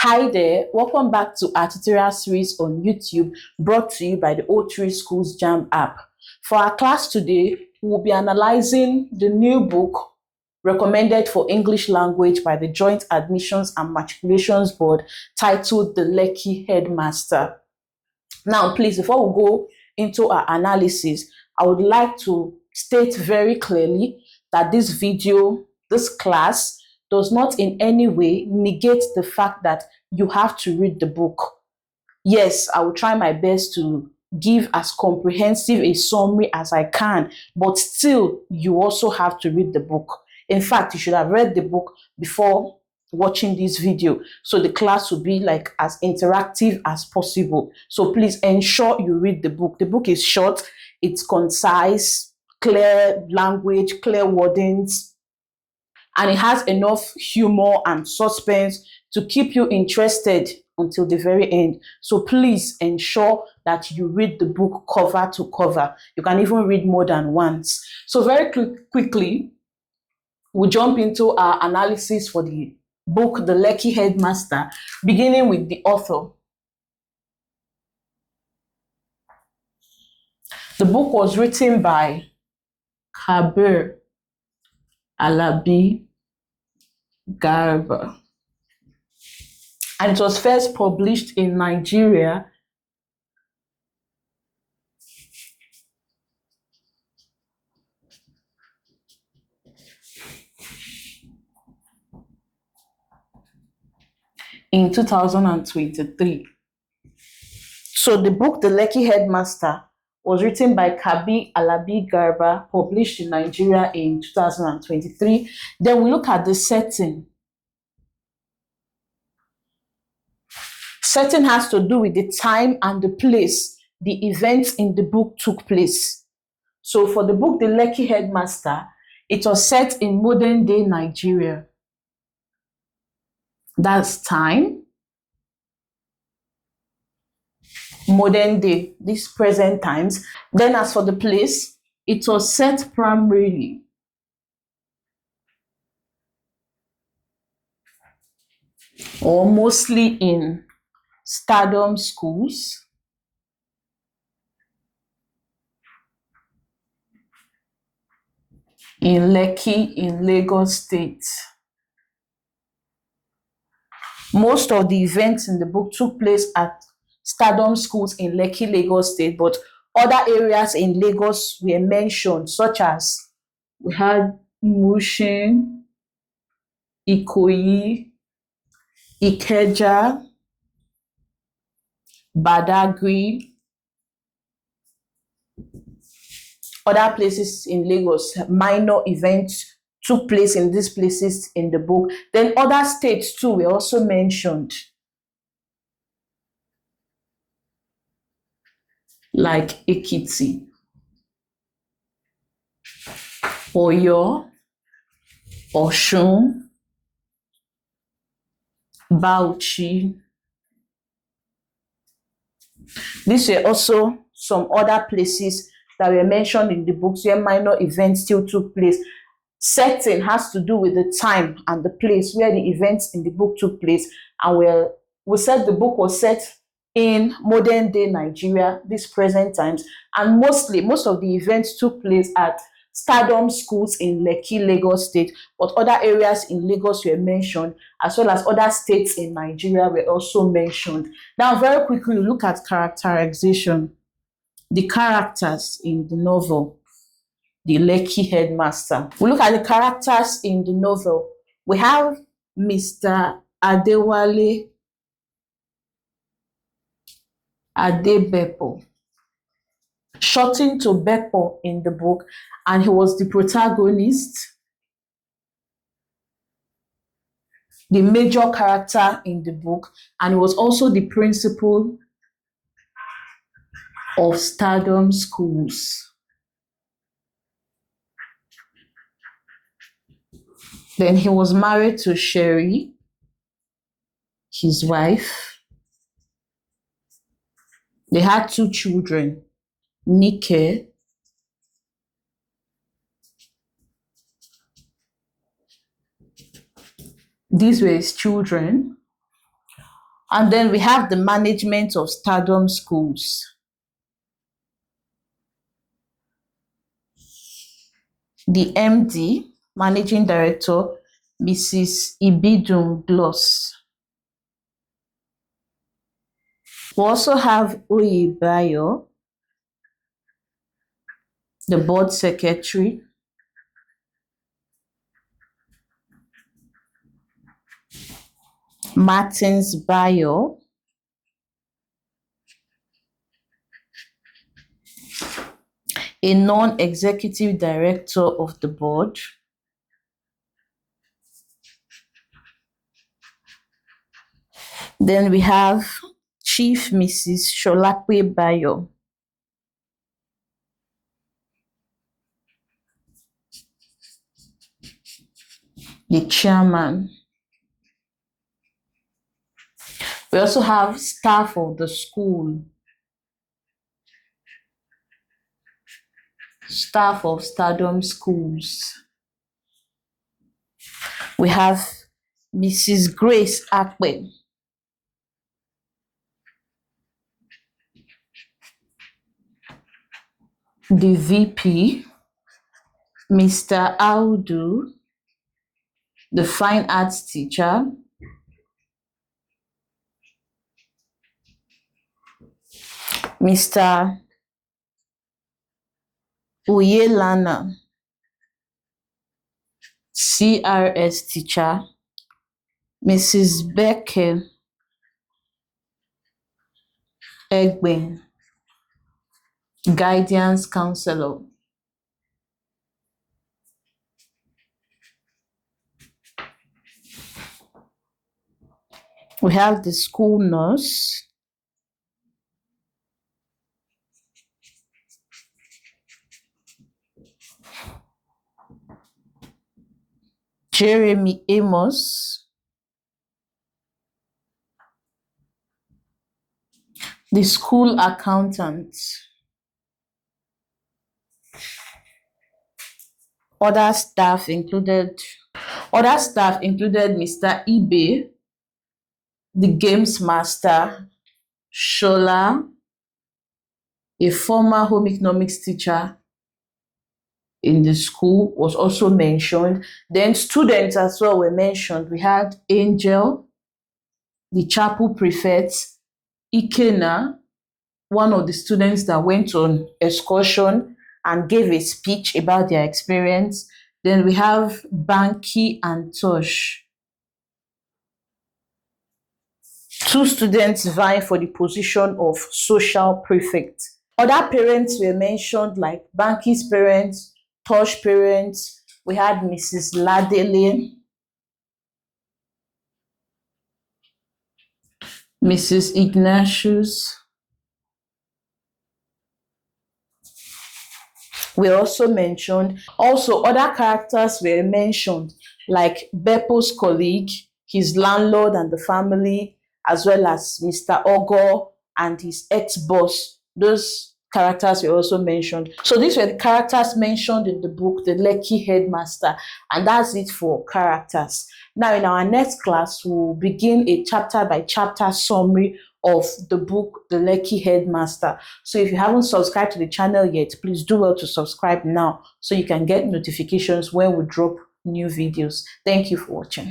Hi there, welcome back to our tutorial series on YouTube brought to you by the O3SCHOOLS JAMB App. For our class today, we'll be analyzing the new book recommended for English language by the Joint Admissions and Matriculations Board titled The Lekki Headmaster. Now, please, before we go into our analysis, I would like to state very clearly that this video, this class, does not in any way negate the fact that you have to read the book. Yes, I will try my best to give as comprehensive a summary as I can, but still, you also have to read the book. In fact, you should have read the book before watching this video, so the class will be like as interactive as possible. So please ensure you read the book. The book is short, it's concise, clear language, clear wordings, and it has enough humor and suspense to keep you interested until the very end. So please ensure that you read the book cover to cover. You can even read more than once. So very quickly, we'll jump into our analysis for the book, The Lekki Headmaster, beginning with the author. The book was written by Kabir, Alabi, Garba, and it was first published in Nigeria in 2023. So the book, The Lekki Headmaster, was written by Kabir Alabi Garba, published in Nigeria in 2023. Then we look at the setting. Setting has to do with the time and the place the events in the book took place. So for the book, The Lekki Headmaster, it was set in modern day Nigeria. That's time. Modern day, these present times. Then as for the place, it was set primarily or mostly in Stardom schools, in Lekki in Lagos State. Most of the events in the book took place at Stardom schools in Lekki, Lagos State, but other areas in Lagos were mentioned, such as we had Mushin, Ikoyi, Ikeja, Badagry. Other places in Lagos, minor events took place in these places in the book. Then other states too were also mentioned, like Ekiti, Oyo, Osun, Bauchi. These were also some other places that were mentioned in the books where minor events still took place. Setting has to do with the time and the place where the events in the book took place. And we said the book was set in modern day Nigeria, these present times, and most of the events took place at Stardom schools in Lekki, Lagos State, but other areas in Lagos were mentioned, as well as other states in Nigeria were also mentioned. Now, very quickly, look at characterization. The characters in the novel, The Lekki Headmaster. We look at the characters in the novel. We have Mr. Adewale Adebepo, shortened to Beppo in the book, and he was the protagonist, the major character in the book, and he was also the principal of Stardom schools. Then he was married to Sherry, his wife. They had 2 children, Nike These were his children. And then we have the management of Stardom Schools. The MD, Managing Director, Mrs. Ibidun Gloss. We also have Oyebayo, the Board Secretary. Martins Bayo, a non-executive director of the board. Then we have Chief Mrs. Sholakwe Bayo. The chairman. We also have staff of the school. Staff of Stardom Schools. We have Mrs. Grace Akpe. The VP, Mr. Audu, the fine arts teacher. Mr. Uyelana, CRS teacher. Mrs. Becker Egben, guidance counselor. We have the school nurse. Jeremy Amos. The school accountant. Other staff included Mr. Ibe, the games master, Shola, a former home economics teacher in the school, was also mentioned. Then students as well were mentioned. We had Angel, the chapel prefect, Ikena, one of the students that went on excursion and gave a speech about their experience. Then we have Banky and Tosh, two students vying for the position of social prefect. Other parents were mentioned, like Banky's parents, Tosh parents. We had Mrs. Ladele, Mrs. Ignatius. We also mentioned, other characters were mentioned, like Beppo's colleague, his landlord and the family, as well as Mr. Ogo and his ex-boss. Those characters were also mentioned. So these were the characters mentioned in the book, The Lekki Headmaster, and that's it for characters. Now in our next class, we'll begin a chapter by chapter summary of the book, The Lekki Headmaster. So if you haven't subscribed to the channel yet, please do well to subscribe now so you can get notifications when we drop new videos. Thank you for watching.